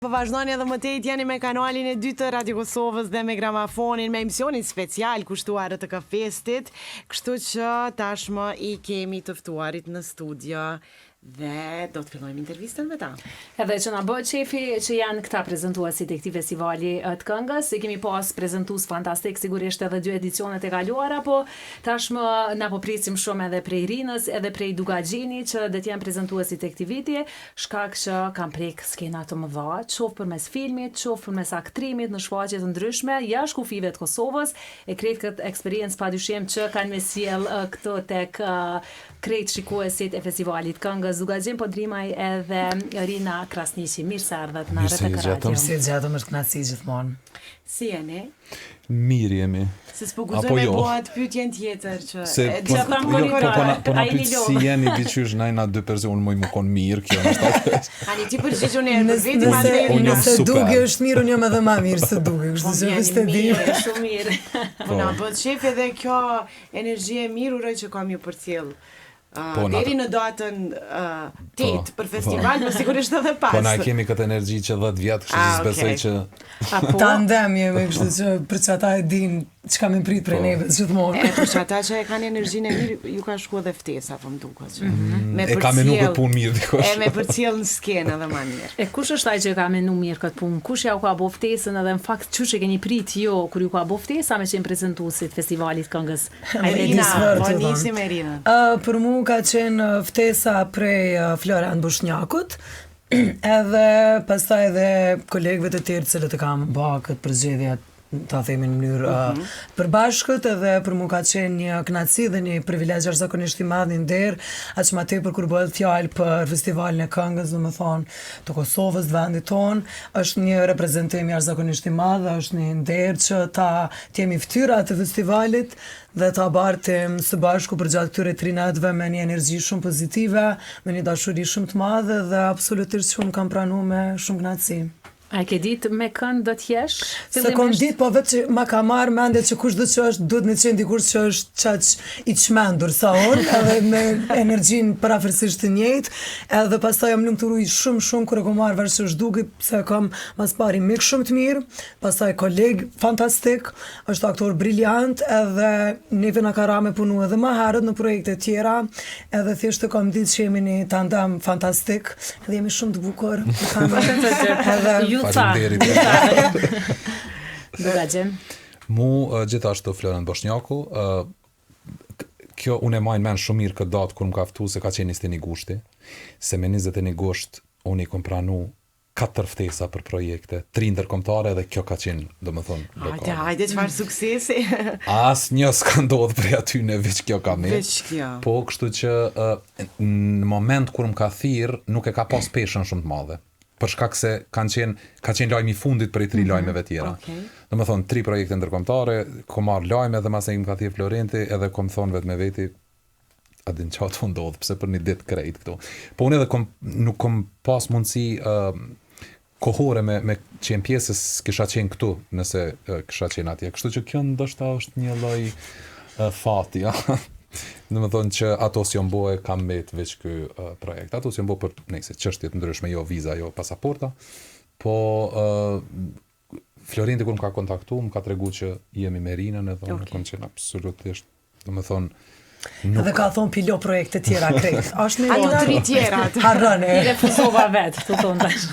Po vazhdoni edhe më tej jeni me kanalin e dytë të Radio Kosovës dhe me Gramofonin me emisionin special kushtuar të kafestit, kështu që tashmë I kemi të ftuarit në studio dhe do të fillojmë intervistën me ta. Edhe që na bë qefi që janë këta prezantuesit e këtij festivali të këngës, I kemi pas prezantues fantastik sigurisht edhe 2 edicionet e kaluara, po tashmë na po prisim shumë edhe prej Rinës, edhe prej Dugaxhini që do të janë prezantuesit e këtij viti, shkak që kanë prek skena të mëdha, qoftë përmes filmit, qoftë përmes aktrimit në shfaqje të ndryshme jashtë kufive të Kosovës, e krejt këtë eksperiencë padyshim që kanë me sjell këto tek krejt shikuesit e festivalit këngës Dugaxhin, po Drimaj edhe Rina Krasniqi. Mirë se ardhët në RTK Radio. Si gjatëm është kënaqësi gjithmonë. Si jeni? Mirë jemi. Se s'po guxoj me bëhat pyetjen tjetër që po na pyet si jeni diçysh na 2 personë më kon mirë kjo është. Ani ti përgjigjoni në vetë nëse duke është mirë, unë jam edhe më mirë se duke, kështu që është di. Shumë mirë. Po na bën shef edhe kjo energji e mirë uroj që kam ju përcjell. Deri në datën 8 për festival, më sigurisht edhe pas. Po na kemi këtë energji që 10 vjet, kështu që besoj që tandem jemi, kështu që për çata e din çka më prit prej neve gjithmonë. Për çata që e kanë energjinë e mirë, ju ka shkuar edhe ftesa, po më duket që. E ka menuar për punë mirë dikush. E me përcjell në skenë edhe më mirë. E kush është ai që ka menuar mirë këtë punë? Kush ja u ka bë ftesën edhe në fakt çuçi keni prit jo kur ju ka bë ftesa me qenë prezantuesit festivalit këngës? Për mua ka qenë ftesa prej Florent Bushnjakut, edhe pastaj edhe kolegëve të tjerë cilët e kam bë këtë përzgjedhje ta themi në mënyrë përbashkët, edhe për mua ka qenë një kënaqësi dhe një privilegj jashtëzakonisht I madh, një nder, aq më tepër kur bëhet fjalë për festivalin e këngës, domethënë të Kosovës, të vendit ton, është një reprezentim jashtëzakonisht I madh, është një nder që ta jemi fytyra të festivalit dhe ta bartim së bashku përgjatë këtyre 3 natëve me një energji shumë pozitive, me një dashuri shumë të madhe dhe absolutisht shumë kam pranuar me shumë kënaqësi. A ke ditë me kënd do t'jesh? Se kom ditë, po vetë që ma ka marrë mendje që kush do që është, duhet me qenë dikush që është qaq I çmendur sa unë, edhe me energjinë parafërsisht të njëjtë, edhe pastaj jam lumturu shumë kur e kom marrë vesh që është duke, se kam mas pari mik shumë të mirë, pastaj koleg fantastik, është aktor briljant, edhe neve na ka ra me punu edhe më herët në projekte tjera, edhe thjesht e kom ditë që jemi një tandem fantastik, edhe jemi shumë të bukur. Dugaxhin. Mu gjithashtu Florent Bushnjaku, kjo unë e majnë men shumë mirë këtë datë kur më ka ftu se ka qenë 21 gushti, se me 21 gusht unë I kom pranu 4 ftesa për projekte, 3 ndërkombëtare dhe kjo ka qenë, domethënë, lokale. Hajde çfarë suksesi. Asnjë s'ka ndodhur prej aty në veç kjo ka me. Veç kjo. Po, kështu që në moment kur më ka thirr, nuk e ka pas peshën shumë të madhe. Për shkak se ka qenë lajmi I fundit për I 3 lajmeve tjera. Domethënë 3 projekte ndërkombëtare, kom marr lajme dhe masë më ka thirrë Florenti edhe kom thonë vetë me veti a din çfarë ndodh, pse për një ditë krejt këtu. Po unë edhe nuk kom pas mundësi kohore me qenë pjesës kisha qenë këtu nëse kisha qenë atje. Kështu që kjo ndoshta është një lloj fati, ja. Domethënë që ato si omboe kam mbet veç ky projekt. Ato si ombo për nëse çështje të ndryshme, jo viza, jo pasaporta. Po Florenti kur më ka kontaktuar, më ka treguar që jemi me Rinën edhe unë kam qenë absolutisht, domethënë Dhe ka thonë pilo projekte tjera krejt. Është një Ato 3 tjera. Harrone. I refuzova vetë, të thonë tash.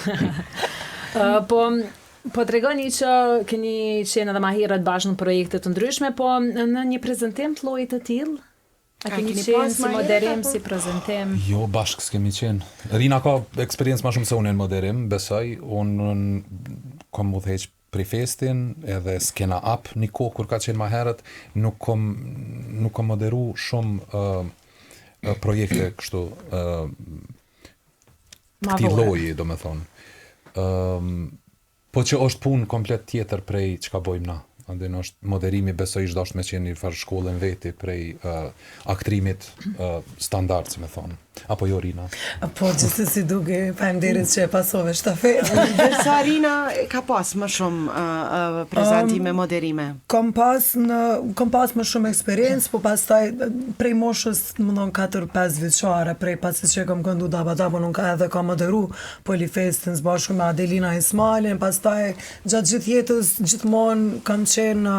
Po tregoni që keni qenë edhe më herët bashkë në projekte të ndryshme, po në një prezantim të llojit të tillë? A keni qenë si moderim, si prezentim? Jo, bashkë s'kemi qenë. Rina ka eksperiencë më shumë se unë në moderim, besoj. Unë kom udhëheq për festin, edhe s'kena up një kohë kur ka qenë më herët, nuk kom moderu shumë projekte kështu këtij lloji, domethënë. Po që është punë komplet tjetër prej çka bojmë na. Andaj është moderimi besoj dashur me qenë një farë shkollën veti prej aktrimit standard, si më thonë. Apo jo Rina? Po, gjithsesi duke, faleminderit që e pasove shtafetën. Ndërsa Rina ka pas më shumë prezantime, moderime. Kam pas më shumë eksperiencë, po pastaj prej moshës, domethënë 4-5 vjeçare, prej pasi që kam këndu Daba nuk edhe kam moderu Polifestin së bashku me Adelina Ismailin, pastaj gjatë gjithë jetës gjithmonë kam qenë në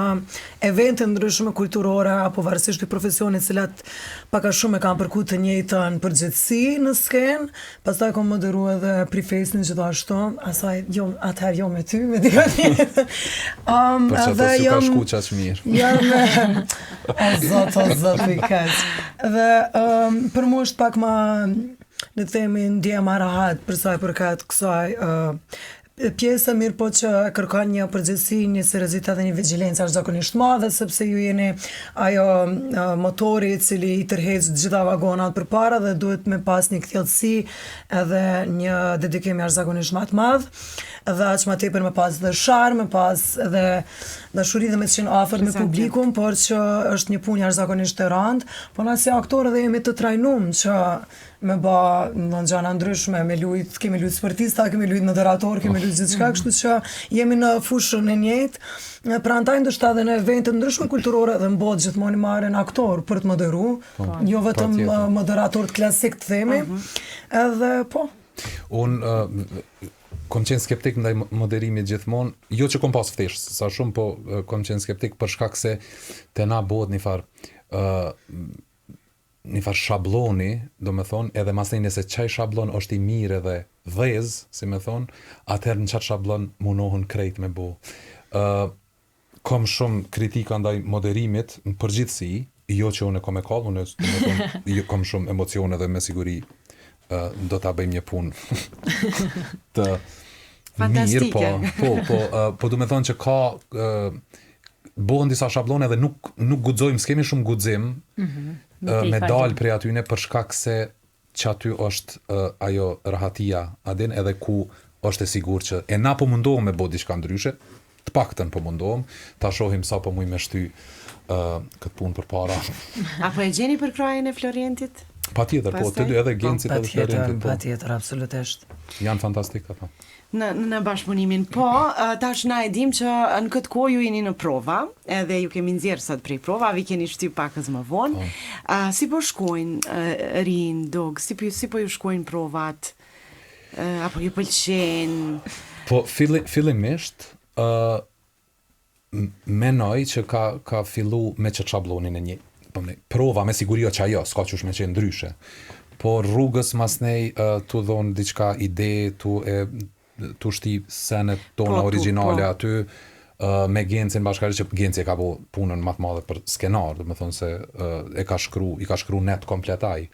evente ndryshme kulturore apo varësisht i profesionit, cilat pak a shumë e kam përkut të njëjtën përgjithësi në skenë, pastaj kam moderu edhe Prifestin gjithashtu, asaj atëherë jo me ty, me dikon tjetër. Për që të s'ju ka shku qaq mirë. O zot, i keq. Dhe për mu është pak ma, në themi, ndje ma rahat për sa i përket kësaj pjesa mirë, po që kërkon një përgjithësi, një seriozitet dhe një vigjilencë jashtëzakonisht madhe, sepse ju jeni ajo motori i cili i tërheq të gjitha vagonat përpara dhe duhet me pas një kthjellësi edhe një dedikim jashtëzakonisht më të madh, dhe aq më tepër me pas dhe sharm, me pas edhe dashuri dhe me të qenë afër me publikun, por që është një punë jashtëzakonisht e rëndë, po na si aktorë dhe jemi të trajnuar që me ba në gjana ndryshme, kemi lujt sportista, kemi lujt moderator, kemi lujt gjithçka, kështu që jemi në fushën e njëjtë. Pra ndaj ndoshta edhe në evente ndryshme kulturore dhe në botë gjithmonë marrin aktor për të moderu, jo vetëm moderator të klasik të themi. Edhe po. Unë kom qenë skeptik ndaj moderimit gjithmonë, jo që kom pas ftesht, sa shumë, po kom qenë skeptik për shkak se te na bëhet një farë shabloni, do me thonë, edhe masnej nëse qaj shablon është i mirë edhe dhez, si me thonë, atëherë në qatë shablon munohën krejt me bo. Kom shumë kritika ndaj moderimit në përgjithësi, jo që unë e kom e kallë, unë kom shumë emocione dhe me siguri do ta bëjmë një punë të mirë, po du me thonë që ka bëhen disa shablone dhe nuk guxojmë, s'kemi shumë guxim me dalë prej atyne për shkak se që aty është ajo rahatia adin, edhe ku është e sigurt që e na po mundohem me bë diçka ndryshe, të paktën po mundohem, ta shohim sa po muj me shty këtë punë përpara. Apo e gjeni për krajen e Florientit? Patjetër, po, të dy edhe Gencit edhe Florientit. Patjetër, absolutisht. Janë fantastik ato. Në bashkëpunimin, po, tash na e dim që në këtë kohë ju jeni në prova, edhe ju kemi nxjerrë sot prej provave, keni shtyp pakës më vonë. Si po shkojnë Rin, Dog, si po ju shkojnë provat? Apo ju pëlqen? Po, fillimisht, menoj që ka fillu me që qablonin e një. Prova me sigurio që ajo, s'ka qësh me qenë ndryshe. Po rrugës masnej tu dhonë diçka ide, tu shti senet tona originale aty, me Gencin bashkari që Genci e ka bo punën më të madhe për skenar, dhe me thonë se i ka shkru net kompletaj.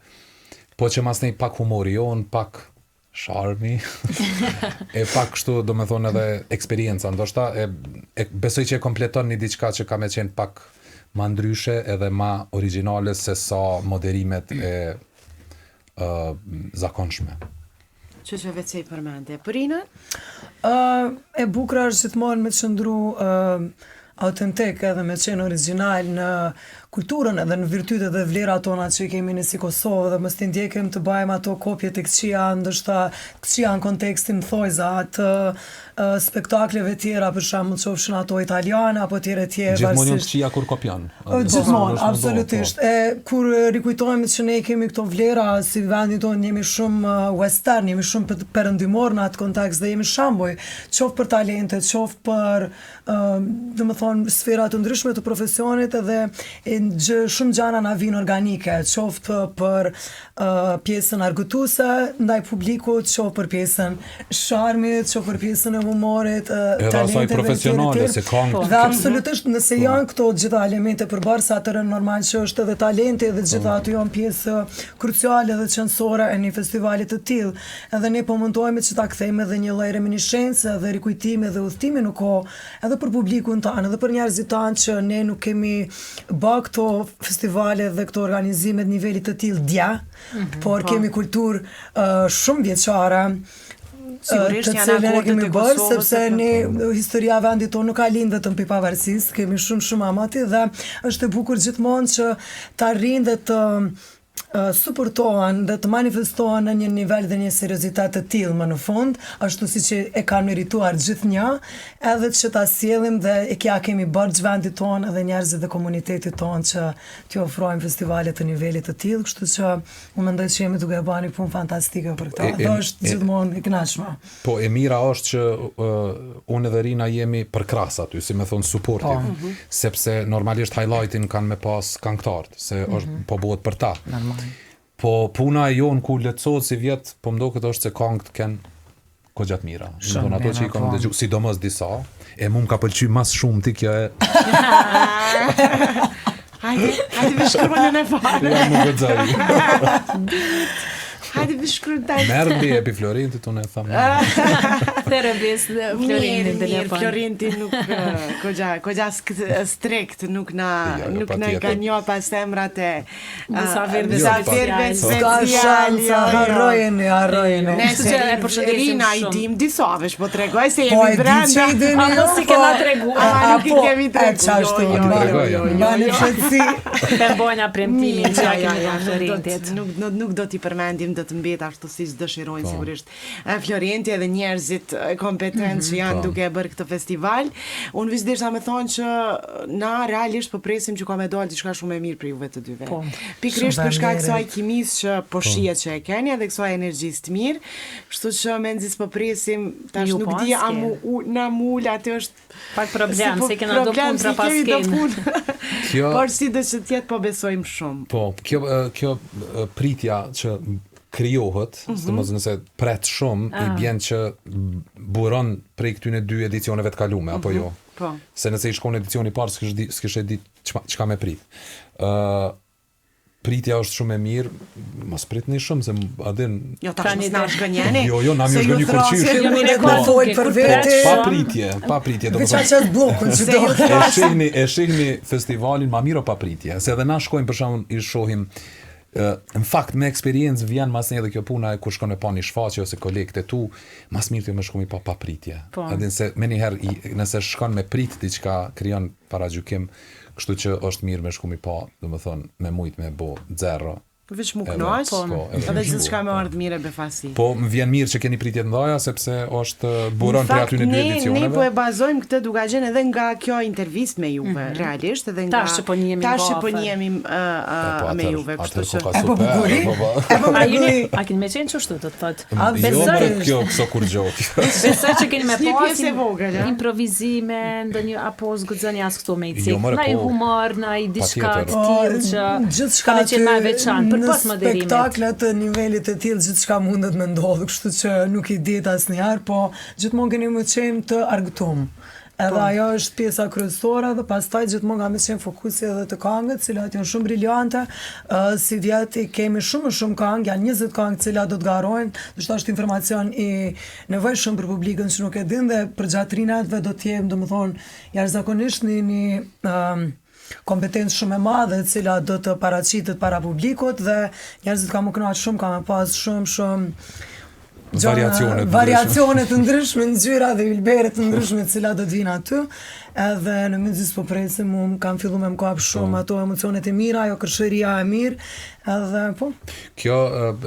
Po që masnej pak humori jonë, pak sharmi, e pak kështu, do me thonë edhe eksperienca, ndoshta, besoj që e kompleton një diçka që ka me qenë pak ma ndryshe edhe ma originale se sa moderimet e zakonshme. Që vecej përmende. Përina? E bukra është gjithmonë me të qëndru autentik edhe me qenë original në kulturën edhe në virtytet dhe vlerat tona që kemi në si Kosovë dhe mos t'i ndjekim të bajmë ato kopje të këqia, ndoshta këqia në kontekstin thojza të spektakleve tjera, për shembull qofshin ato italiane apo tjera. Gjithmonë janë këqia kur kopjan. Gjithmonë, absolutisht. Kur rikujtojmë që ne kemi këto vlera, si vendin tonë jemi shumë western, jemi shumë perëndimor në atë kontekst dhe jemi shembuj, qoftë për talentet, qoftë për domethënë sfera të ndryshme të profesionit edhe shumë gjana na vinë organike, qoftë për pjesën argëtuese ndaj publikut, qoftë për pjesën sharmit, qoftë për pjesën e humorit, talenteve profesionale se kanë. Dhe absolutisht nëse janë këto gjitha elemente përbërësa, atëherë normal që është edhe talenti dhe gjitha ato janë pjesë kruciale dhe qendrore e një festivali të tillë. Edhe ne po mundohemi që ta kthejmë edhe një lloj reminiscence dhe rikujtimi dhe udhëtimi në kohë, edhe për publikun tanë, edhe për njerëzit tanë që ne nuk kemi bë këto festivale dhe këto organizime të nivelit të tillë dja, por kemi kulturë shumë vjeçare Sigurisht të cilën e kemi bërë, sepse ne historia e vendit tonë nuk ka lind vetëm për pavarësisë, kemi shumë amati dhe është e bukur gjithmonë që të arrijnë dhe të suportohen dhe të manifestohen në një nivel dhe një seriozitet të tillë më në fund, ashtu si që e kanë merituar gjithnjë, edhe që ta sjellim dhe kemi bërë vendit tonë edhe njerëzit dhe komunitetit tonë që t'ju ofrojmë festivale të nivelit të tillë, kështu që unë mendoj që jemi duke bërë një punë fantastike për këtë. Dhe është gjithmonë e kënaqshme. Po e mira është që unë dhe Rina jemi përkras aty, si me thonë supportive, sepse normalisht highlightin kanë me pas këngëtarët, se është po bëhet për ta. Po puna e jonë ku lehtësohet si vjet, po mdoket është se këngët kanë goxha të mira. Domethënë ato që i kam dëgjuar, sidomos disa, e mua më ka pëlqyer më shumë ti kjo e. Hajde më shkruaj në fare. Ja më gëzoj. Hajde më shkruaj tani. Merli e pi Florinti tonë e thamë. Therapist Florinti në telefon. Florinti nuk goxha strikt, nuk na ka një pas emrat e disa verbe speciali. Harrojeni. Nëse e përshëndesim Rina i shumë. dim disavesh, po tregoj se Po jemi e di brenda. që i dini Apo si kena treguar. Nuk i kemi treguar. Bani fshetsi. Të mbojna premtimin që ja kemi dhënë Florintit. Nuk do t'i përmendim, do të mbet ashtu siç dëshirojnë sigurisht Florenti edhe njerëzit kompetent që janë duke bërë këtë festival. Unë veç desha me thonë që na realisht po presim që ka me dalë diçka shumë e mirë për juve të dyve. Pikërisht për shkak kësaj kimisë që po shihet që e keni edhe kësaj energjisë të mirë. Kështu që me nxis po presim, tash Ju nuk pas di a ke. na mul atë është Pak problem, se kena do punë pra pas Kjo Por si do që tjetë po besojmë shumë. Po, kjo pritja që krijohet, domos nëse pret shumë, i bjen që buron prej këtyne 2 edicioneve të kalume, apo jo? Po. Se nëse i shkon edicioni i parë, s'kishe ditë çka me prit. Pritja është shumë e mirë, mos pritni shumë, se adin... Jo, tash mos na shgënjeni. Jo, na më shgënjë kurçish. Jo, mire Po fol për vete. Pa pritje, do të Veç çast bllokun që do. E shihni festivalin ma mirë o pa pritje, se edhe na shkojmë për shembull i shohim në fakt me eksperiencë vjen mas një edhe kjo puna e kur shkon me pa një shfaqje ose kolegët e tu, mas mirë të më shkojmë pa pritje. Adin se me njëherë nëse shkon me prit diçka krijon paragjykim, kështu që është mirë me shkumi pa, domethënë me mujt me bo zero. Veç mu kënaq, edhe gjithçka me ardh mirë befasi. Po më vjen mirë që keni pritje të ndaja sepse është buron për aty në 2 edicioneve. Ne po e bazojmë këtë duke qenë edhe nga kjo intervistë me juve, realisht edhe nga Tash që po njihemi me juve, kështu që A keni me qenë çështu do të thotë. Jo, kjo këso kur gjoki. Besoj që keni me një pas pjesë e vogël, improvizime, ndonjë apo zguxoni as këtu me i Jo, cik. more, Na i po. humor, na i diçka të Patjetër. tillë që Gjithçka ka qenë më e veçantë për në pas moderimit. spektakle të nivelit të tillë gjithçka mundet me ndodhë, kështu që nuk i diet asnjëherë, po gjithmonë keni më qenë të argëtum. Edhe ajo është pjesa kryesore dhe pastaj gjithmonë ka më qenë fokusi edhe të këngët, cilat janë shumë briljante. Si vjeti kemi shumë këngë, janë 20 këngë të cilat do të garojnë, do të është informacion i nevojshëm për publikun që nuk e din dhe për gjatë rinatëve do të jem, domethënë, jashtëzakonisht një kompetencë shumë e madhe e cila do të paraqitet para publikut dhe njerëzit kanë më kënaqur shumë, kanë pas shumë variacione të ndryshme, ngjyra dhe ylbere të ndryshme të cilat do të vinë aty. Edhe në mëngjes po presim, kam filluar me më kap shumë ato emocionet e mira, ajo kërshëria e mirë, edhe po. Kjo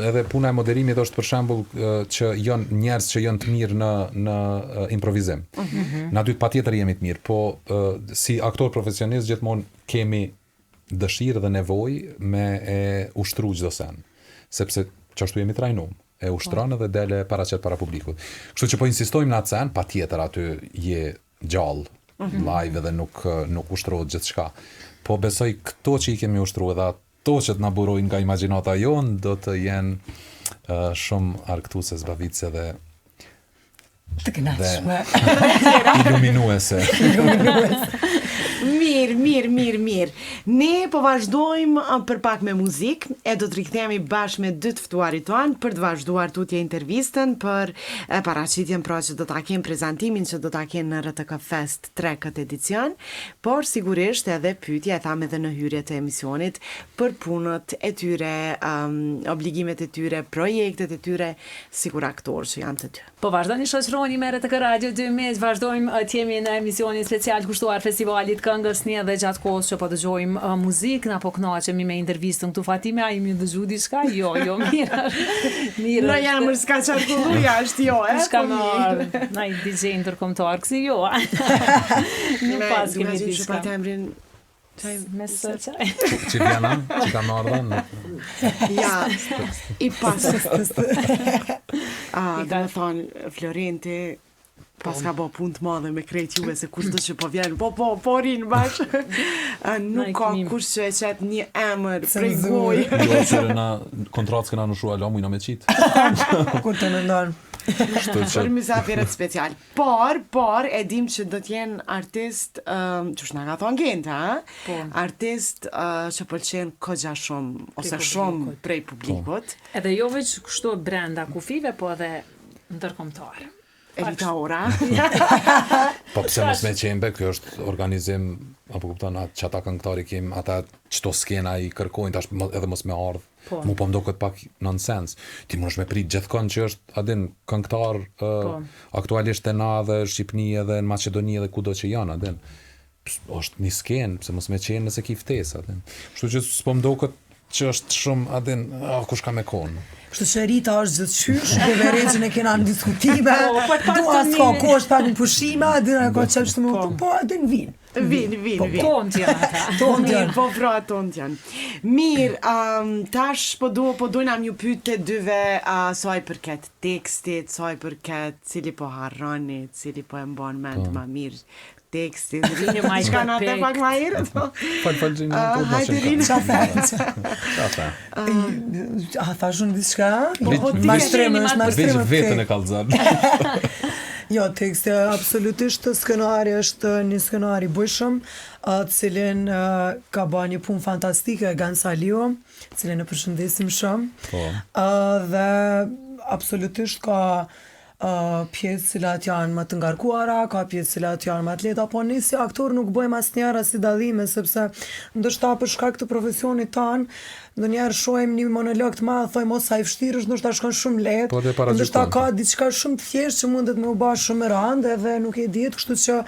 edhe puna e moderimit është për shembull që janë njerëz që janë të mirë në improvizim. Na dy patjetër jemi të mirë, po si aktor profesionist gjithmonë kemi dëshirë dhe nevojë me e ushtru çdo sen, sepse çashtu jemi trajnuar. E ushtron edhe dele paraqet para publikut. Kështu që po insistojmë në atë sen, patjetër aty je gjallë, live edhe nuk ushtrohet gjithçka. Po besoj këto që i kemi ushtruar dhe ato që të na burojnë nga imagjinata jonë do të jenë shumë argëtuese, zbavitëse dhe Të kënaqshme. iluminuese. Mirë. Ne po vazhdojmë për pak me muzikë, e do të rikthehemi bashkë me 2 të ftuarit tonë për të vazhduar tutje intervistën për paraqitjen pra që do ta kemë prezantimin që do ta kenë në RTK Fest 3 këtë edicion, por sigurisht edhe pyetja e thamë edhe në hyrje të emisionit për punët e tyre, obligimet e tyre, projektet e tyre, sikur aktorë që janë të dy. Po vazhdoni shoqëroni me RTK Radio 12, vazhdojmë të jemi në emisionin special kushtuar festivalit këngës një edhe gjatë kohës që po dëgjojmë muzikë, na po kënaqemi me intervistën këtu Fatime, a jemi dëgju diçka? Jo, mirë. Mirë. Na janë më s'ka qarkullu jashtë, jo, Shka më na i DJ ndërkombëtar, kësi jo. Nuk pas kemi diçka. Mes çaj. Që vjena, që ka marrën. Ja, i pas. Dhe me thonë, Florenti, pas ka bo punë të madhe me krejt juve, se kush do që po vjenë, po rinë bashkë. Nuk ka kush që e qetë një emër prej gojë. Jo, që na kontratës këna në shua, lamu i na me qitë. Kur të nëndonë. Për mysafiret special. Por, e dim që do t'jenë artist, që shna ka thonë Genta, artist që pëlqen kogja shumë, ose shumë prej publikut. Edhe jo veç kështu brenda kufive, po edhe ndërkombëtar. Elita Ora. Po pse mos me qembe, kjo është organizim, apo kupton, që ata këngëtari kem, ata qëto skena i kërkojnë, tash edhe mos me ardhë. Mu po mdo këtë pak nonsens. Ti mësh me prit gjithkon që është, adin, këngëtar aktualisht e na dhe Shqipni edhe në Macedoni edhe kudo që janë, adin. është një skenë, pse mos me qenë nëse ki ftesë, adin. Kështu që s'po mdo këtë që është shumë, adin, kush ka me konë. Kështu që Rita është gjithçysh, dhe Veregjën e kena në diskutime, dua s'ka kohë pak në pushime, adin e ka qëpë shtë më, po adin vinë. Vinë. Tonë t'janë ata. Tonë t'janë. Po pra, tonë t'janë. Mirë, tash po dojna m'ju pyet të dyve saj përket tekstit, saj përket cili po harroni, cili po e mban mend ma mirë tekstin. Rinjë ma i Shka na te pak ma herët? Falë Gjinë. Hajde Rinjë. Qafe. A thash unë diçka? Mashtremë, Veç vetën e kallëzën. Jo, teksti absolutisht skenari është një skenari bujshëm, cilin ka ba një punë fantastike Gansa Lio, cilin e përshëndesim shumë. Dhe absolutisht ka pjesë cilat janë më të ngarkuara, ka pjesë cilat janë më të lehta, po ne si aktor nuk bëjmë asnjëherë si dallime, sepse ndoshta për shkak të profesionit tan, ndonjëherë shohim një monolog të madh, thojmë mos sa i vështirë është, ndoshta shkon shumë lehtë. Ndoshta ka diçka shumë të thjeshtë që mundet me u bë shumë e rëndë edhe nuk e dihet, kështu që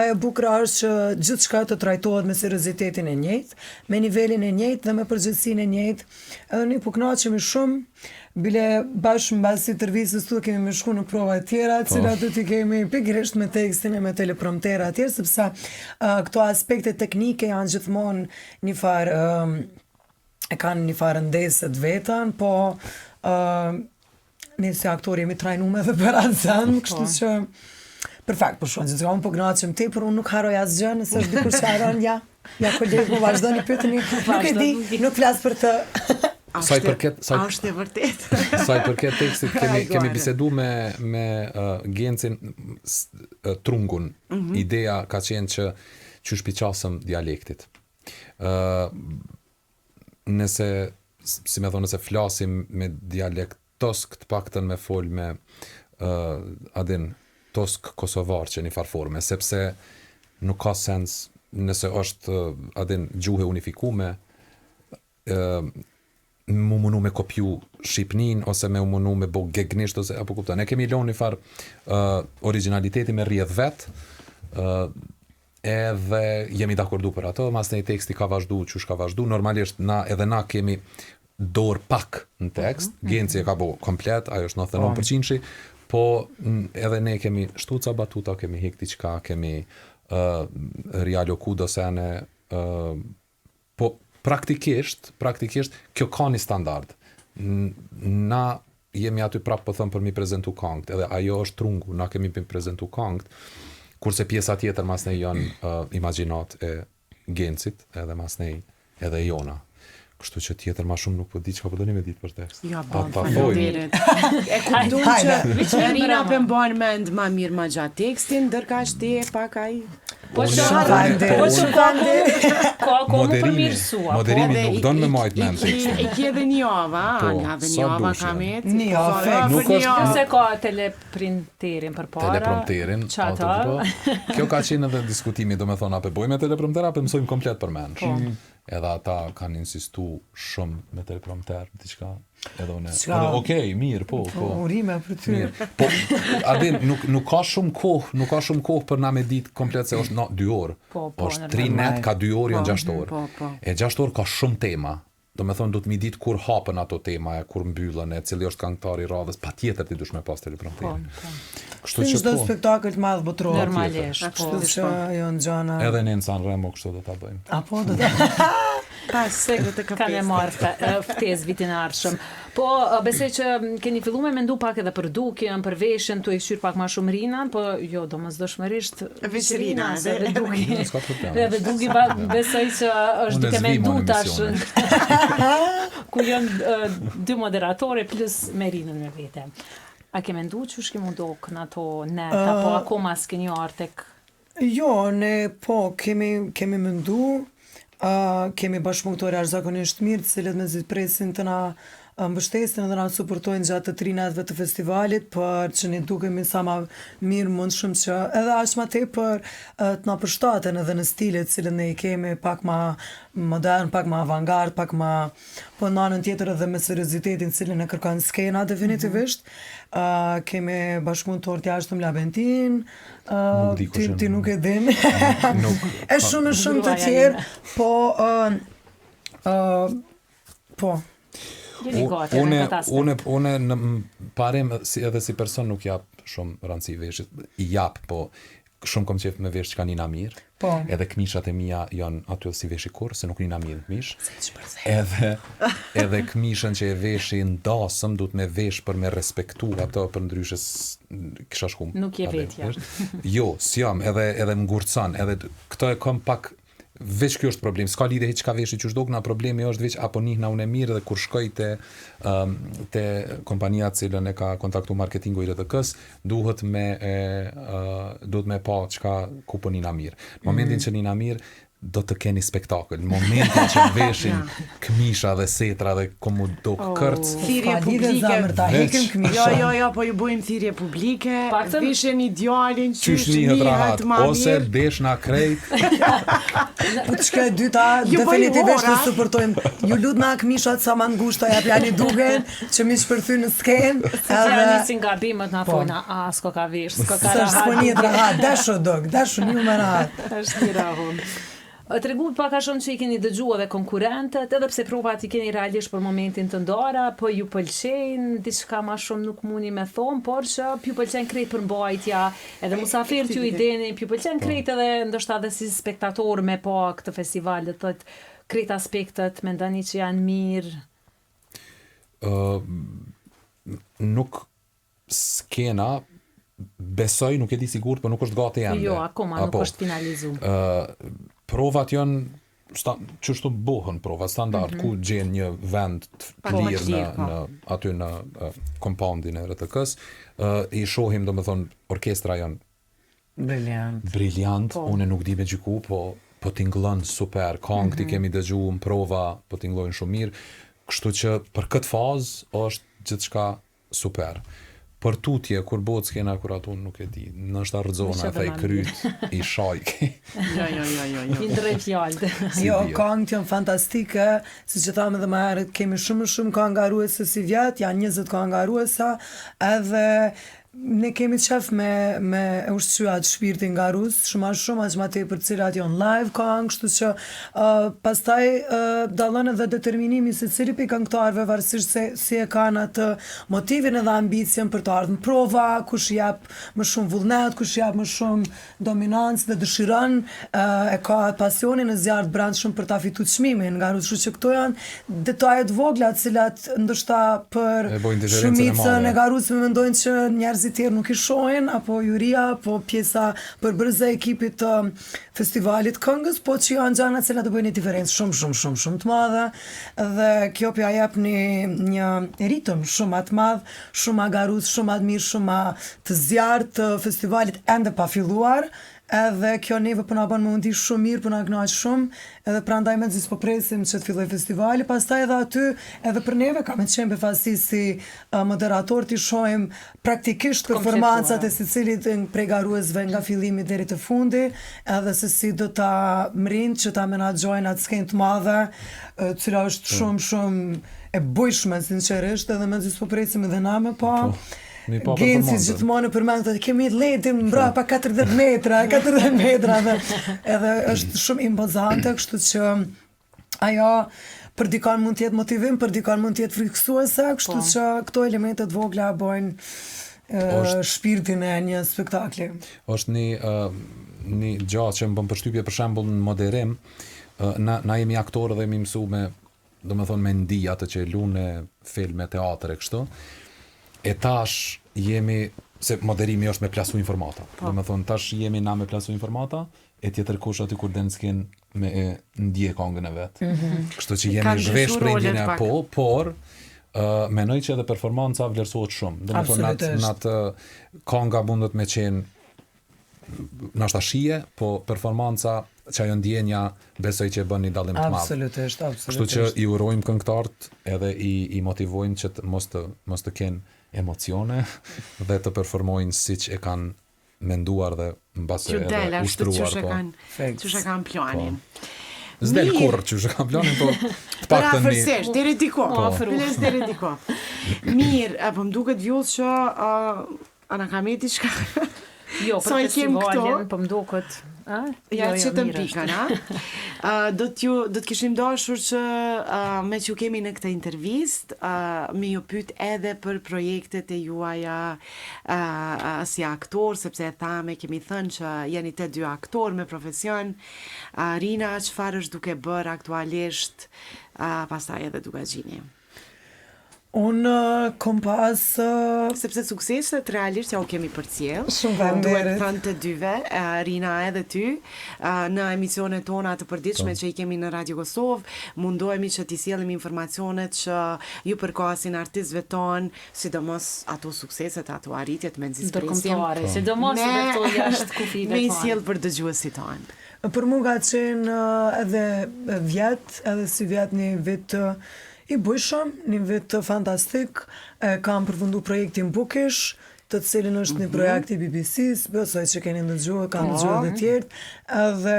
e bukur është që gjithçka të trajtohet me seriozitetin e njëjtë, me nivelin e njëjtë dhe me përgjegjësinë e njëjtë. Edhe ne po kënaqemi shumë. Bile bashkë mbasi intervistës tu kemi më shku në prova e tjera, cilat do t'i kemi pikërisht me tekstin e me telepromptera atje, sepse këto aspekte teknike janë gjithmonë një farë e kanë një farë ndeset vetën, po ne si aktori jemi trajnume dhe për atë zanë, kështu që perfekt, për shumë, që unë po gnaqëm te, për unë nuk haroj asgjë, nëse është dikur që haron, ja kolegë, më vazhdo një pyetni, nuk e di, nuk flas për të. Është e vërtet. Sa i përket tekstit, kemi bisedu me Gencin Trungun. Ideja ka qenë që shpiqasëm dialektit. Nëse, si me thonë, nëse flasim me dialekt tosk, të paktën me fol me adin tosk kosovar që një farforme, sepse nuk ka sens nëse është adin gjuhe unifikume, mu munu me kopju Shqipnin, ose me munu me bo gegnisht, ose apo kupton. Ne kemi lënë një farë originaliteti me rrjedh vet, edhe jemi dakordu për ato, mas ne i teksti ka vazhdu, qysh ka vazhdu, normalisht edhe na kemi dorë pak në tekst, Genci e ka bo komplet, ajo është 99%, po edhe ne kemi shtuca batuta, kemi hik diçka, kemi rialo kudosene, po praktikisht, kjo ka një standard. Na jemi aty prapë po thëmë për mi prezentu kangët, edhe ajo është Trungu, na kemi për prezentu kangët, kurse pjesa tjetër mas ne janë imaginat e Gencit, edhe mas ne edhe jona. Kështu që tjetër ma shumë nuk po di që ka po do një me ditë për tekst. Ja, falenderit. E kuptu që Rina për mbanë mend ma mirë ma gjatë tekstin, dërka shte pak aj. Po që ka kohë për mirësua. Moderimi nuk donë me majtë mend tekstin. E kje dhe një ava, nga dhe një ava kamet. Një ava, Nëse ka teleprinterin për para. Teleprompterin. Kjo ka qenë edhe diskutimi, do me thonë, ape boj me telepromptera, ape mësojmë komplet për mensh. edhe ata kanë insistu shumë me teleprompter, diçka, edhe unë, Çka? okej, mirë, po. Urime për ty. Mirë. Po, adin, nuk ka shumë kohë për na me ditë komplet se është 2 orë. Po, Është 3 net, ka 2 orë, janë 6 orë. po. E 6 orë ka shumë tema. Do me thonë, du të mi ditë kur hapën ato tema, kur mbyllën, cili është këngëtari i radhës, patjetër ti dush me pas teleprompterin. Kështu Si që çdo po. spektakël të madh botror. Normalisht, po. Kështu që janë gjana. Edhe ne në San Remo kështu do ta bëjmë. Apo do të Pas sekret e Kanë e kafes. marrë ftesë vitin e ardhshëm. Po, besoj që keni filluar me mendu pak edhe për dukjen, për veshjen, tu e këshyr pak më shumë rinën, po jo, domosdoshmërisht Veç rina, edhe duki. S'ka problem. Edhe duki besoj që është Unë duke zvi mendu mon tash emisione. ku janë 2 moderatore plus me rinën me vete. A ke mendu që shki mundu në ato net, apo akoma s'keni arë tek... Jo, ne po kemi mendu, kemi bashkëpunktore arzakonisht mirë, të cilët me presin të na mbështesin dhe na suportojnë gjatë të 3 netëve të festivalit, për që ne dukemi sa ma mirë mundshëm që edhe aq ma tepër të na përshtaten edhe në stilet cilët ne i kemi pak ma modern, pak ma avantgard, pak ma po në anën tjetër edhe me seriozitetin cilin e kërkon skena definitivisht. Kemi bashkëpunëtor të jashtëm Labentin, Nuk di kush ti janë. nuk e din. Nuk. E shumë të Gruaja tjerë, po, Jeni gati, edhe këtë aspekt. Une në parim edhe si person nuk jap shumë rëndësi veshit, i jap, po shumë kom qef me vesh që ka njëna mirë, Po. edhe këmishat e mija janë aty si veshi kur, se nuk njëna mirë këmish, edhe këmishën që e veshi ndasëm, du të me vesh për me respektu ato për ndryshës kisha shkum. Nuk je Adem, vetja. vesh. Jo, s'jam, edhe më ngurcan, edhe këto e kom pak veç kjo është problem, s'ka lidhe hiç ka veshi që shdok, na problemi është veç apo njihna unë e mirë dhe kur shkoj te kompania cilën e ka kontaktu marketingu i RTK-s, duhet me pa çka ku po njihna mirë. Në momentin që njihna mirë, do të keni spektakël. Në momentin që veshin këmisha dhe setra dhe komu do kërc, Thirrje Ka lidhe publike. zamër, ta hekim këmisha. Jo, po ju bujmë thirrje publike. Paktën- Vishen idealin, qysh njihet rahat, ose desh na krejt, Po të shkoj dyta, Ju definitivisht bëj të hora. suportojmë. Ju lut na këmishat sa ma ngushta, ja plani duken, që mi shpërthy në skenë, Ja edhe nisin gabimet na Po. fona, s'ko ka vesh, s'ko ka së rahat. shpënjet rahat, dasho dog, dasho një me rahat. Është një rahun. Tregu pak a shumë që i keni dëgjua dhe konkurentët, edhe pse provat i keni realisht për momentin të ndara, po ju pëlqejnë, diçka ma shumë nuk muni me thonë, por që ju pëlqejnë krejt për mbajtja, edhe musafirët ju i deni, ju pëlqejnë krejt edhe ndoshta edhe si spektator me pa këtë festival, dhe thot krejt aspektet, mendoni që janë mirë. nuk skena, besoj, nuk e di sigurt, po nuk është gati ende. Jo, akoma nuk është finalizu. Provat janë qështu bëhen provat standard, ku gjen një vend të lirë aty në compoundin e RTK-s, i shohim domethënë orkestra janë briljant, unë nuk di me gjyku, po tingëllon super, këngët i kemi dëgju në prova, po tingëllojnë shumë mirë, kështu që për këtë fazë është gjithçka super. Për tutje, kur bëhet skena, kur ato nuk e di, nështë arëzona, e i kryt, i shajk. Jo. I ndrej fjalët. Jo, këngët janë fantastike, si që thamë edhe më herët, kemi shumë këngëruese si vjetë, janë 20 këngëruesa, edhe ne kemi qef me ushqyat shpirtin nga rus, shumë aq ma tepër cilat janë live këngë, kështu që pastaj dallon edhe determinimi se cili pi këngëtarëve varësisht se si e kanë atë motivin edhe ambicien për të ardhur në prova, kush jap më shumë vullnet, kush jap më shumë dominancë dhe dëshiron, e ka pasionin e zjarrt brendshëm për ta fituar çmimin nga rus, kështu që këto janë detajet vogla të cilat ndoshta për E bojnë diferencën e shumicën madhe. e garusëve mendojnë që njerëzit tjerë nuk i shohin, apo juria, apo pjesa përbërëse e ekipit të festivalit këngës, po që janë gjana cilat të bëjnë një diferencë shumë të madhe, dhe kjo pja jep një ritëm shumë atë madh, shumë a garus, shumë atë mirë, shumë a të zjarrt të festivalit ende pa filluar, edhe kjo neve po na bën më mundi shumë mirë, po na kënaq shumë, edhe prandaj me po presim që të filloj festivali, pastaj edhe aty, edhe për neve kam qenë befasi si moderator të shohim praktikisht performancat e secilit prej garuesve nga fillimi deri te fundi, edhe se si do ta mrin që ta menaxhojnë atë skenë të madhe, cila është shumë e bujshme sinqerisht, edhe me po presim edhe na me pa. Genci gjithmonë përmend të kemi letim mbrapa 40 metra dhe edhe është shumë impozante, kështu që ajo për dikon mund të jetë motivim, për dikon mund të jetë frikësuese, kështu që këto elementet vogla bojnë shpirtin e një spektakli. Është një gjatë që më bën përshtypje për shembull në moderim, na jemi aktorë dhe jemi mësuar me ndi atë që lune filme, teatr e kështu. E tash jemi, se moderimi është me plasu informata. Tash jemi na me plasu informata, e tjetër kush aty kur den s'ken me ndje kongën e vetë. Kështu që jemi zhvesh për ndjen e por menoj që edhe performanca vlerësohet shumë. Në atë konga mundet me qenë nashta shije, po performanca që ajo ndjenja besoj që bën një dallim të madh. Absolutisht. Kështu që i urojmë këngëtarët edhe i motivojmë që mos të kenë emocione dhe të performojnë siç e kanë menduar dhe mbase edhe ushtruar. Që kanë planin. S'del kurrë që kanë planin, po të paktën një. Deri diko. Mirë, apo më duket vjollë që ana kam diçka. Jo, për festivalin, po më duket. Ja, që të mpikën, do të kishim dashur që me që kemi në këtë intervist, me ju pyet edhe për projektet e juaja si aktor, sepse e thame, kemi thënë që jeni të dy aktor me profesion. Rina, çfarë është duke bërë aktualisht, pastaj edhe duke gjini? Unë kom pas... Sepse sukseset realisht ja u kemi përcjell. Shumë faleminderit. Duhet thënë të dyve, Rina edhe ty, në emisionet tona të përditshme që i kemi në Radio Kosovë, mundohemi që t'i sjellim informacionet që ju përkasin artistëve tonë, sidomos ato sukseset, ato arritjet me nxitpresim. Ndërkombëtare, sidomos edhe këto jashtë kufive tonë. Me i sjell për dëgjuesit tonë. Për mua ka qenë edhe vjet, edhe si vjet një vit i bujshëm, një vit fantastik, kam përfundu projektin Bukish, të cilin është një projekt i BBC-s, besoj që keni ndëgjuar, kanë ndëgjuar dhe tjerë, edhe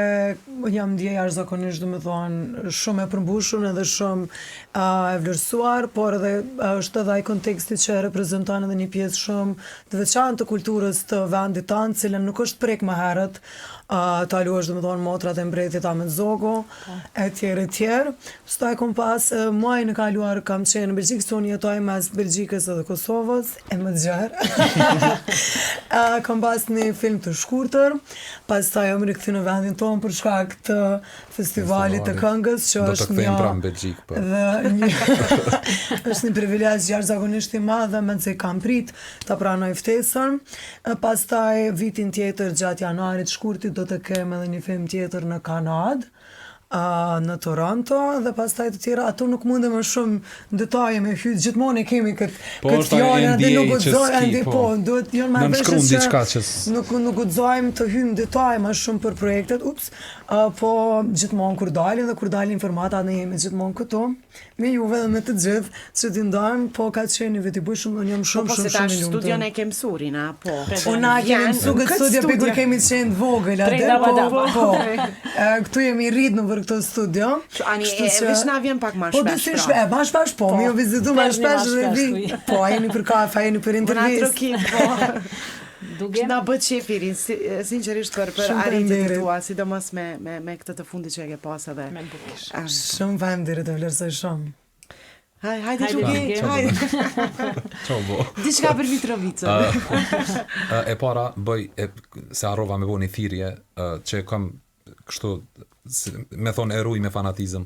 jam ndje jashtëzakonisht, domethënë, shumë e përmbushur edhe shumë e vlerësuar, por edhe është edhe ai konteksti që reprezenton edhe një pjesë shumë të veçantë të kulturës të vendit tanë, cilën nuk është prek më herët, ta luash domethënë motrat e mbretit me zogo, etj. Pastaj kom pas muajin e kaluar kam qenë në Belgjikë, unë jetoj mes Belgjikës edhe Kosovës, e më gjerë. Kom pas një film të shkurtër, pastaj jam rikthyer në vendin tonë për shkak të festivalit të këngës, që është një pranë Belgjikë, po. Është një privilegj jashtëzakonisht i madh dhe mendse kam prit ta pranoj ftesën. Pastaj vitin tjetër gjatë janarit shkurtit do të kem edhe një film tjetër në Kanadë, në Toronto, dhe pastaj të tjera, ato nuk mundem më shumë detaje me hyt, gjithmonë e kemi këtë fjallën dhe nuk guxojmë, duhet janë marrë që nuk guxojmë të hyjmë detaje më shumë për projektet, po gjithmonë kur dalin informata ne jemi gjithmonë këtu, me juve dhe me të gjithë që t'i ndajmë, po ka qenë një vit i bujshëm, unë jam shumë i lumtur. Studion e ke mësurin, po. Unë kemi mësuar këtë studio për kur kemi qenë vogël atë, këtu jemi rrit në këto studio. Veç na vjen pak më shpesh. Po, më shpesh, po, mi u vizitu më shpesh dhe vi. Po, jeni për kafe, jeni për intervistë. Na bët qefirin, sinqerisht për arritjet tua, sidomos me këtë të fundit që e ke pas edhe. Shumë faleminderit, e vlerësoj shumë. Hajde Gjugi, hajde. Ço bo. Diçka për Mitrovicën. E para bëj se harrova me bëni thirrje që kam kështu me thonë eruj me fanatizëm.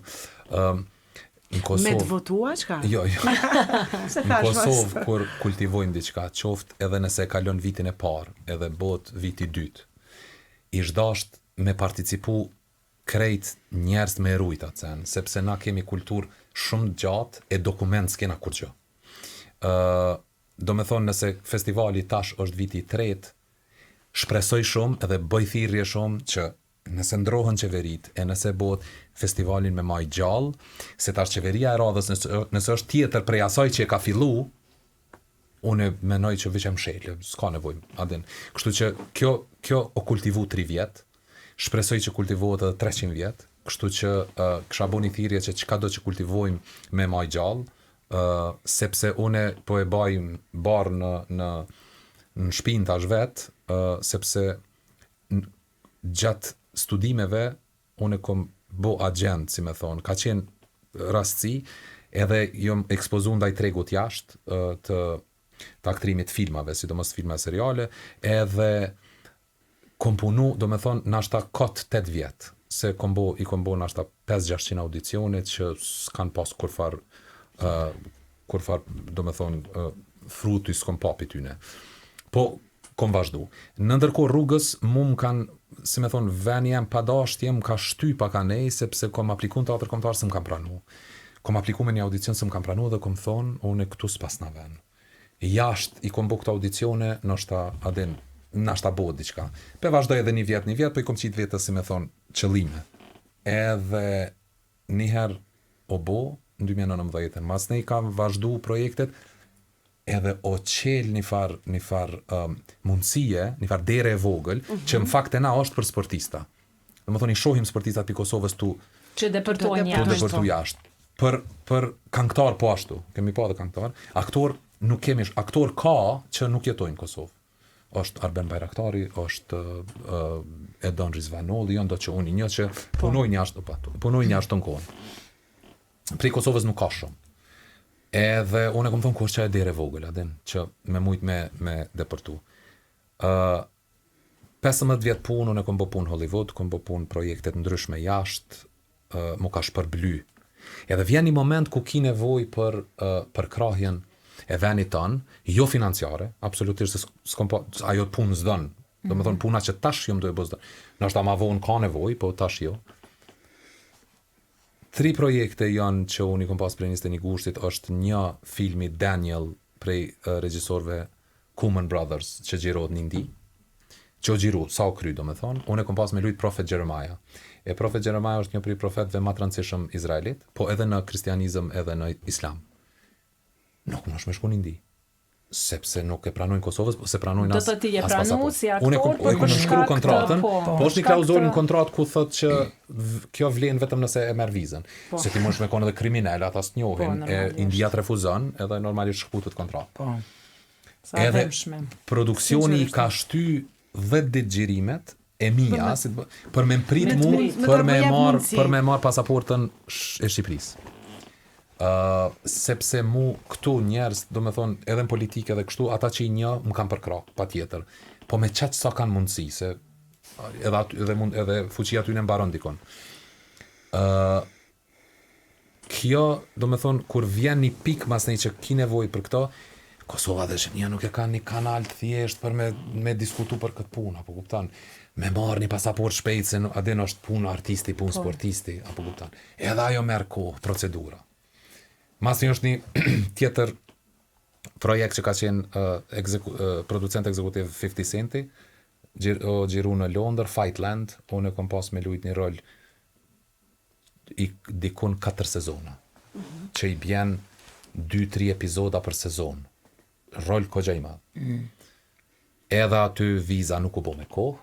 Në Kosovë. Me të votua çka? Jo. Në Kosovë kur kultivojmë diçka, qoftë edhe nëse kalon vitin e parë, edhe bëhet viti i dytë. Ish dasht me participu krejt njerëz me erujt atë, sepse na kemi kulturë shumë gjatë e dokument s'kena kur gjë. Do me thonë nëse festivali tash është viti i tretë, shpresoj shumë edhe bëj thirrje shumë që nëse ndrohen qeverit e nëse bëhet festivalin me maj gjallë, se tash qeveria e radhës nëse është tjetër prej asaj që e ka fillu, unë menoj që veç e mshelë, s'ka nevojë, adin. Kështu që kjo o kultivu 3 vjet, shpresoj që kultivohet edhe 300 vjet, kështu që kisha bo një thirrje që çka do që kultivojmë me maj gjallë, sepse une po e bajmë barë në shpinë tash vetë, sepse gjatë studimeve une kom bo agent, si me thonë, ka qenë rastësi, edhe jom ekspozu ndaj tregut jashtë të aktrimit filmave, sidomos filma seriale, edhe kom punu, do me thonë, nashta kot 8 vjetë, se kom bo nashta 500-600 audicionit që s'kan pas kurfar, do me thonë, fruti s'kom papi tyne. Po, kom vazhdu. Në ndërkohë rrugës, mu më kanë, si me thonë, veni jem padasht, jem ka shty pa ka nej, sepse kom apliku në teatr kombëtar se më kam pranu. Kom apliku me një audicion se më kam pranu dhe kom thonë, une këtu s'pas na ven. Jashtë i kom bo këtë audicione, nashta bo diqka. Pe vazhdoj edhe një vjet, po i kom qitë vetës, si me thonë, qëllime. Edhe njëherë o bo, në 2019, mas ne i kam vazhdu projektet, edhe o qel një far mundësie, një far dere e vogël, që në fakt e na është për sportista. Dhe më thoni, shohim sportistat për Kosovës tu që depërtojnë jashtë. Për kanktar po ashtu, kemi pa dhe kanktar, aktor nuk kemi, aktor ka që nuk jetojnë në Kosovë. Është Arben Bajraktari, është Edon Rizvanolli, janë do që unë një që punojnë jashtë të në kohën. Prej Kosovës nuk ka shumë. Edhe unë e kom thonë ku është që e dere vogël, që me mujt me depërtu. 15 vjetë punë, unë e kom bo punë Hollywood, kom bo punë projektet ndryshme jashtë, mu ka shpërbly. Edhe vjen një moment ku ki nevoj për krahjen e venit tonë, jo financiare, absolutisht se ajo punë zdën. Do me thonë puna që tash jom do e bëzdën. Nështë ma vonë ka nevoj, po tash jo. 3 projekte janë që unë i kom pas prej 21 gushtit, është një filmi Daniel prej regjisorëve Koeman Brothers, që gjirohet një ndi, që o gjiru, sa o kry, do me thonë, unë e kom pas me lujt Profet Jeremiah. E Profet Jeremiah është një prej profetve ma të rëndësishëm Izraelit, po edhe në kristianizëm edhe në islam. Nuk më shme shku një ndi, sepse nuk e pranojnë Kosovës, se pranojnë as pasaport. Do të ti e pranu si aktor, unë e kom shkru kontratën, po është një klauzor në kontratë ku thot që kjo vlen vetëm nëse e merr vizën. Se ti mund me konë edhe kriminal, ata s'njohin, India të refuzon, edhe normalisht shkputet kontratë. Edhe produksioni ka shty 10 ditë xhirimet e mia, për me mprit mu, për me marr pasaportën e Shqipërisë. Sepse mu këtu njerëz, do me thonë, edhe në politike dhe kështu, ata që i një më kanë përkrak, pa tjetër. Po me qatë sa kanë mundësi, se edhe fuqia ty në mbaron dikon. Kjo, do me thonë, kur vjen një pik mas nej që ki nevoj për këto, Kosova dhe Shqipënia nuk e kanë një kanal të thjesht për me diskutu për këtë punë, apo kuptan? Me marrë një pasaport shpejt, se adin është punë artisti, punë sportisti, apo kuptan? Edhe ajo merr kohë, procedura. Mas një është një tjetër projekt që ka qenë producent ekzekutiv 50 Centi, gjiru në Londër, Fightland, unë e kom pas me lujt një rol i dikun 4 sezona, që i bjen 2-3 epizoda për sezon, rol kogja i madh. Edhe aty viza nuk u bo me kohë,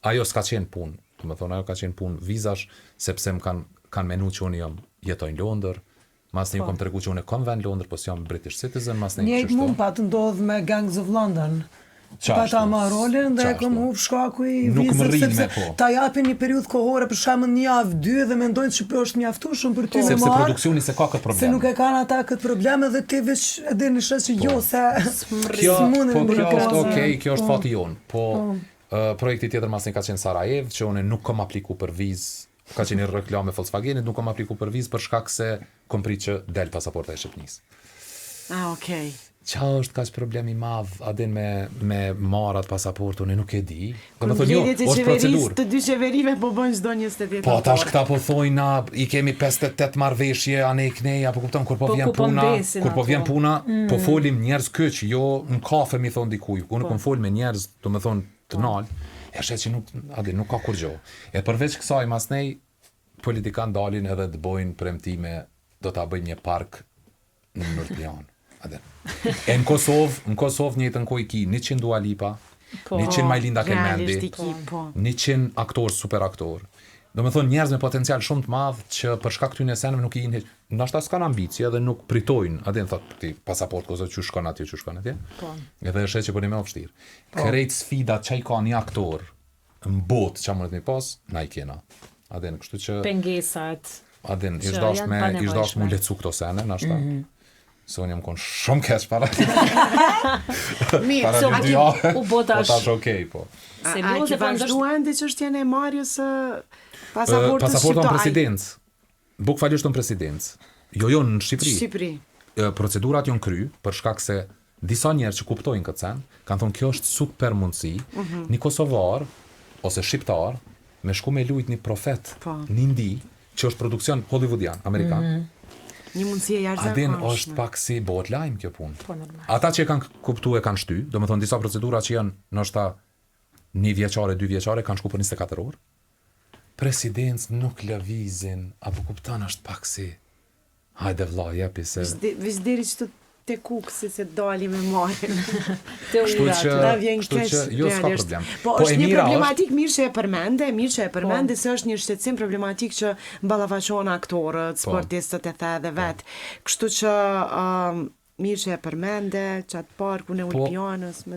ajo s'ka qenë punë, më thonë, ajo ka qenë punë vizash, sepse më kanë menu që unë jetoj në Londër. Mas një kom të regu që unë e kom ven Londër, po s'jam British citizen, mas një qështu. Njëjtë mund pa të ndodhë me Gangs of London. Pa ta ma rolin dhe kom hu shkaku i vizët, sepse ta japin një periudhë kohore për shemën 1 javë 2 dhe mendojnë që është mjaftueshëm për ty me marrë. Sepse produksioni se ka këtë problem. Se nuk e kanë ata këtë problem dhe ti veç edhe në shes që jo, se s'mundin po kjo është okej, kjo është fati jonë. Po projekti tjetër mas një ka qenë Sarajev, që unë nuk kom apliku për vizë, ka qenë një reklame Volkswagenit, nuk kom apliku për vizë për shkak se kom prit që del pasaporta e Shqipënisë. Okej. Qa është ka që problemi madh, adin me marat pasaportu, unë nuk e di. Kër vjedhjet e qeverisë, të dy qeverive po bëjnë çdo 20 vjet. Po, tash këta po thojnë, i kemi 58 marrëveshje, ane i knej, apo kupton, kur po vjen puna, po folim njerëz këq, jo në kafe mi thon dikuj, unë kom fol me njerëz, do me thon, të nalë, e shet që nuk ka kur gjo. E përveç kësaj masnej, politikan dalin edhe të bojnë premtime, do ta bëjmë një park në Nordlian. E në Kosovë njëtën kohë i ki 100 Dua Lipa, 100 Majlinda Kelmendi, 100 aktor, super aktor. Do me thonë njerëz me potencial shumë të madh që për shkak këtyre seneve nuk i hinë, ndoshta s'kan ambicie dhe nuk pritojnë, atë thotë ti pasaport kozë që shkon atje. Edhe është që po më vështirë. Krejt sfidat që i ka një aktor në botë që mund të mi pas, na i kena. Aden, kështu që pengesat. Aden, ish dash me lecu këto sene, nashta. Se unë jam konë shumë keq para. Mirë, u botash. Botash okej, po. A ki vazhduan dhe që është janë e marjës pasaportës shqiptar? Presidencë. Bukfalisht në presidencë. Jo në Shqipëri. Procedurat janë kry, për shkak se disa njerë që kuptojnë këtë sen, kanë thonë kjo është super mundësi, një kosovar, ose shqiptar, me shku me lujt një profet, një ndi, që është produksion hollywoodian, amerikan. Një mundësi e jashtëzakonshme. Adin është pak si bëhet lajm kjo punë. Ata që e kanë kuptuar e kanë shty, domethënë disa procedura që janë ndoshta 1 vjeçare, 2 vjeçare kanë shku për 24 orë. Presidencë nuk lëvizin, apo kupton është pak si hajde vlla jepi se veç deri që te kukësi se dali me marrin. Kështu që jo s'ka problem. Po është një problematik mirë që e përmende, se është një shqetësim problematik që mballafaqohen aktorët, sportistët e the edhe vet. Kështu që mirë që e përmende, qatë parkun e Ulpianës me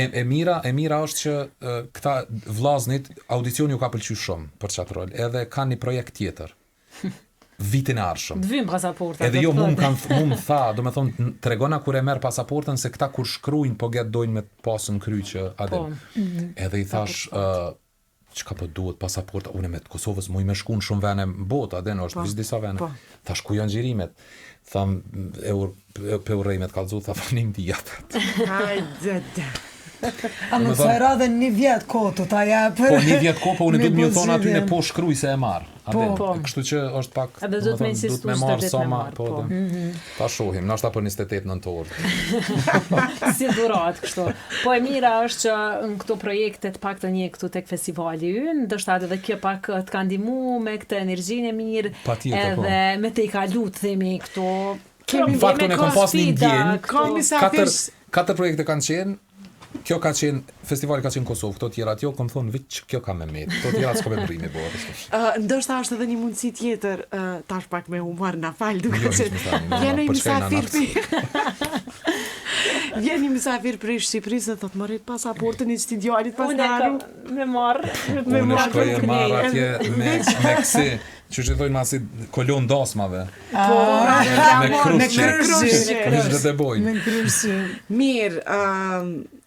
e mira është që këta vllaznit audicioni u ka pëlqyer shumë për çat rol, edhe kanë një projekt tjetër. Vitin e arshëm. Të vim pasaporta. Edhe jo mu më tha, do me thonë, tregona kur e merr pasaportën se këta kur shkruajnë po dojnë me pasën kry që adem. Edhe i thash, çka po duhet pasaporta, unë me të Kosovës mu i me shku në shumë vene në botë, adem është viz disa vene. Thash ku janë xhirimet? Tham, pe urrejmet kalzu, tha fanim dijat. Hajde. A më sa radhe 1 vjet kohë ta jep. Po 1 vjet kohë, po unë du të më thonë aty në po shkruaj se e marr. Kështu që është pak, do të me marr soma, ta shohim, ndoshta për 28 nëntor. Si dhurat kështu. Po e mira është që në këto projekte të paktën një këtu tek festivali ynë, ndoshta edhe kjo pak të ka ndihmuar me këtë energjinë e mirë, edhe me të i kalu të themi këto. Në fakt unë kam pas një ndjenjë, 4 projekte kanë qenë. Kjo ka qenë, festivali ka qenë Kosovë, këto tjera atjo, kom thonë, kjo ka me metë, këto tjera s'ka me brimi, ndoshta është edhe një mundësi tjetër, tash pak me humor na fal, duke që vjen një mysafir vjen një mysafir prej Shqipërisë dhe thotë marrit pasaportën e studialit pas daru. Me marr. Unë shkoj e marr atje me kësi, që që thojnë masi kolon dasmave. Me kryshë. Mirë,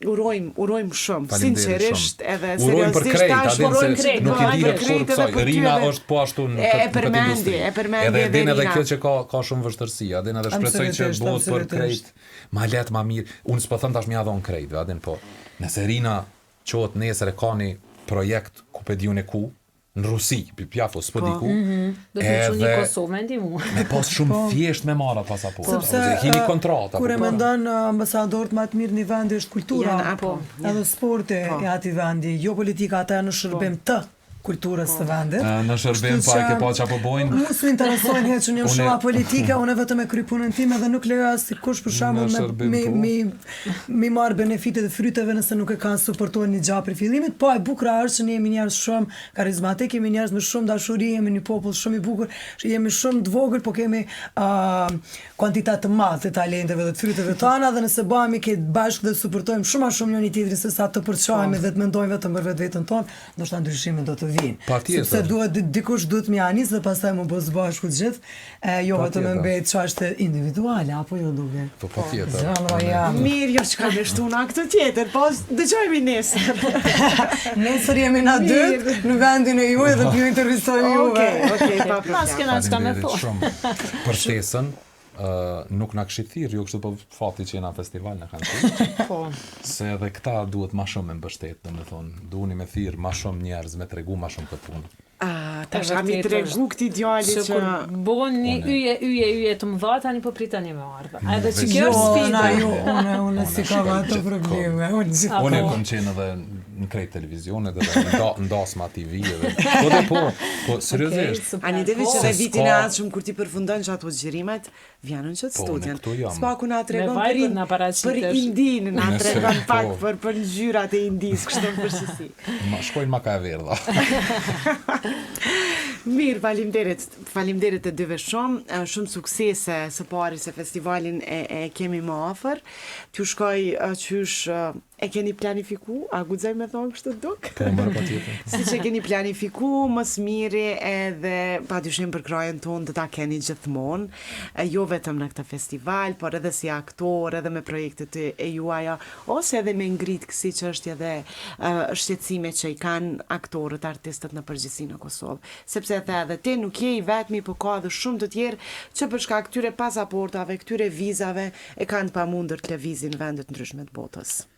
urojmë shumë, sinqerisht edhe seriozisht. Urojmë për krejt, nuk i dire kur kësaj. Rina është po ashtu në këtë industri. Edhe din edhe kjo që ka shumë vështërsi, din edhe shpresoj që bëhet për krejt ma let, ma mirë. Unë s'po thëm tash mja dhonë krejt, po nëse Rina qohet nesër e ka një projekt ku pe di unë e ku, në Rusi, pjafo, s'po diku. Do të që një Kosovë me ndimu. Me pas shumë thjesht me marra pasaport. Sepse hini kontrata. Kur e mendon ambasadorët më të mirë në vendi është kultura, edhe sporti e atij vendi, jo politika, ata në shërbim të kulturës të vendit. Në shërbim pa e ke pa që apo bojnë. Mu s'u interesojnë që unë jam shumë politike, unë vetëm e kryj punën time dhe nuk lejoja asikush për shembull me marr benefitet e fryteve nëse nuk e kanë suportuar një gjë për fillimit, po e bukur është që ne jemi njerëz shumë karizmatik, jemi njerëz me shumë dashuri, jemi një popull shumë i bukur, jemi shumë të vogël, po kemi kuantitet të madh të talenteve dhe të fryteve tona dhe nëse bëhemi këtë bashkë dhe suportojmë shumë më shumë njëri tjetrin se sa të përçohemi dhe të mendojmë vetëm për vetveten tonë, ndoshta ndryshimin do të vijë. Sepse dikush duhet më anis dhe pastaj më bëj bashku të gjithë, jo vetëm me mbet çështë individuale apo jo duke. Po patjetër. Mirë, jo çka më shtu në akt tjetër, po dëgjojmë nesër. Nesër jemi na dy në vendin e juaj dhe ju intervistojmë juve. Okej, pa problem. Pas kena çka më thonë. Për shtesën nuk na kishit thirr, jo kështu po fati që jena festival na kanë thirr. Po. Se edhe këta duhet më shumë me mbështet, domethënë, duheni me thirr më shumë njerëz me tregu më shumë këtë punë. Tash kam i tregu këtij djali që Boni yje të mëdha tani po pritani me ardha. Edhe që veç- kjo është sfida. Unë si kam ato probleme. Unë kam qenë edhe në krejt televizionet edhe ndasma TV edhe. Po seriozisht. Ani devi që Se dhe vitin e s'ka- ardhshëm kur ti përfundon që ato zgjerimet, vjanën që të Po, studion. ne këtu jam. S'paku na tregon Viber për na paraqitesh. për Indin, na Nëse, tregon pak po. për ngjyrat e Indis, kështu në përgjithësi. Ma shkojnë ma ka e verdha. Mirë, faleminderit të dyve shumë, shumë suksese së pari se festivalin e kemi më afër. T'ju shkoj qysh e keni planifiku, a guxoj me thonë kështu duk? Po, mërë pa tjetër. Si që keni planifiku, më smiri edhe pa dyshim për krajën tonë të ta keni gjithmonë, jo vetëm në këtë festival, por edhe si aktor, edhe me projektet e juaja, ose edhe me ngrit kësi që është edhe shqetësime që i kanë aktorët, artistët në përgjithësi në Kosovë. Sepse the edhe ti nuk je i vetmi, po ka edhe shumë të tjerë që për shkak këtyre pasaportave, këtyre vizave e kanë pamundër të lëvizin në vendet ndryshme të botës.